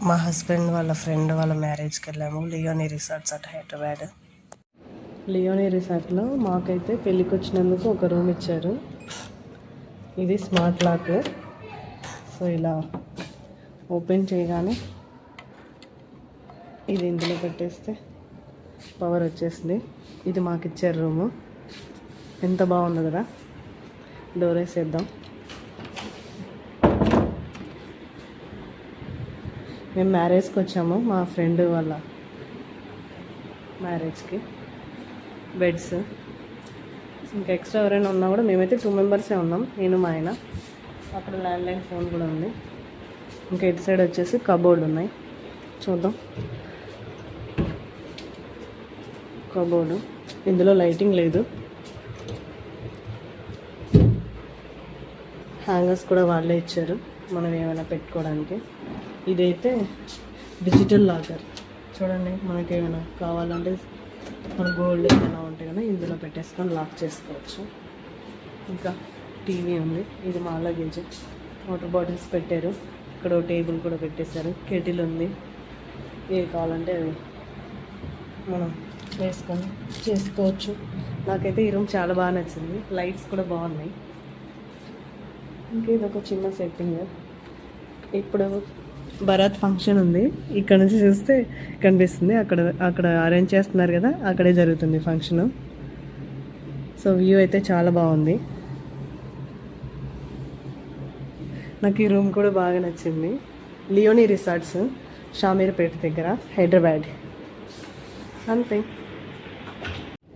మా హస్బెండ్ వాళ్ళ ఫ్రెండ్ వాళ్ళ మ్యారేజ్కి వెళ్ళాము. Leonia resorts at Hyderabad. Leonia రిసార్ట్లో మాకైతే పెళ్ళికి వచ్చినందుకు ఒక రూమ్ ఇచ్చారు. ఇది స్మార్ట్ లాక్. సో ఇలా ఓపెన్ చేయగానే ఇది ఇందులో పెట్టేస్తే పవర్ వచ్చేసింది. ఇది మాకు ఇచ్చారు రూము. ఎంత బాగుంది కదా. డోర్ వేసేద్దాం. మేము మ్యారేజ్కి వచ్చాము, మా ఫ్రెండ్ వాళ్ళ మ్యారేజ్కి. బెడ్స్ ఇంకా ఎక్స్ట్రా ఎవరైనా ఉన్నా కూడా మేమైతే 2 మెంబర్సే ఉన్నాం, నేను మా ఆయన. అక్కడ ల్యాండ్లైన్ ఫోన్ కూడా ఉంది. ఇంకా ఇటు సైడ్ వచ్చేసి కబోర్డ్ ఉన్నాయి. చూద్దాం. కబోర్డు ఇందులో లైటింగ్ లేదు. హ్యాంగర్స్ కూడా వాళ్ళే ఇచ్చారు మనం ఏమైనా పెట్టుకోవడానికి. ఇదైతే డిజిటల్ లాకర్. చూడండి, మనకి ఏమైనా కావాలంటే మన గోల్డ్ ఏమైనా ఉంటే కదా ఇందులో పెట్టేసుకొని లాక్ చేసుకోవచ్చు. ఇంకా టీవీ ఉంది. ఇది మా లగేజ్. వాటర్ బాటిల్స్ పెట్టారు. ఇక్కడ టేబుల్ కూడా పెట్టేశారు. కెటిల్ ఉంది. ఏవి కావాలంటే అవి మనం వేసుకొని చేసుకోవచ్చు. నాకైతే ఈ రూమ్ చాలా బాగా నచ్చింది. లైట్స్ కూడా బాగున్నాయి. ఇంకా ఇది ఒక చిన్న సెట్టింగ్. ఇప్పుడు భరత్ ఫంక్షన్ ఉంది. ఇక్కడ నుంచి చూస్తే కనిపిస్తుంది. అక్కడ అరేంజ్ చేస్తున్నారు కదా, అక్కడే జరుగుతుంది ఫంక్షను. సో వ్యూ అయితే చాలా బాగుంది. నాకు ఈ రూమ్ కూడా బాగా నచ్చింది. లియోనీ రిసార్ట్స్, షామీర్పేట దగ్గర, హైదరాబాద్. అంతే.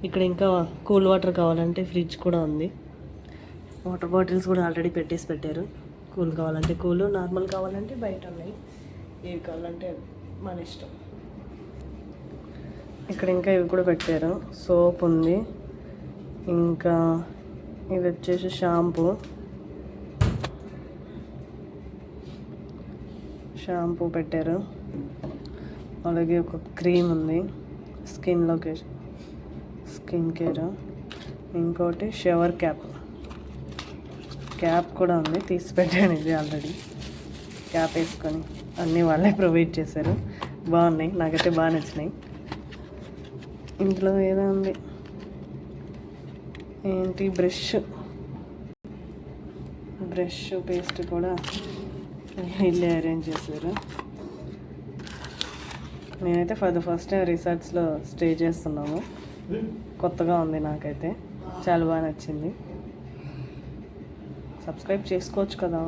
ఇక్కడ ఇంకా కూల్ వాటర్ కావాలంటే ఫ్రిడ్జ్ కూడా ఉంది. వాటర్ బాటిల్స్ కూడా ఆల్రెడీ పెట్టారు. కూల్ కావాలంటే కూల్, నార్మల్ కావాలంటే బయట ఉన్నాయి. ఏవి కావాలంటే మన ఇష్టం. ఇక్కడ ఇంకా ఇవి కూడా పెట్టారు. సోప్ ఉంది. ఇంకా ఇది వచ్చేసి షాంపూ పెట్టారు. అలాగే ఒక క్రీమ్ ఉంది స్కిన్ కేర్. ఇంకోటి షవర్ క్యాప్ కూడా ఉంది. తీసి పెట్టాను ఇది ఆల్రెడీ. క్యాప్ వేసుకొని అన్నీ వాళ్ళే ప్రొవైడ్ చేశారు. బాగున్నాయి, నాకైతే బాగా నచ్చినాయి. ఇంట్లో ఏదో ఉంది ఏంటి, బ్రష్ పేస్ట్ కూడా ఇల్లే అరేంజ్ చేశారు. నేనైతే ఫర్ ద ఫస్ట్ టైం రిసార్ట్స్లో స్టే చేస్తున్నాము. కొత్తగా ఉంది, నాకైతే చాలా బాగా నచ్చింది. సబ్స్క్రైబ్ చేసుకోవచ్చు కదా.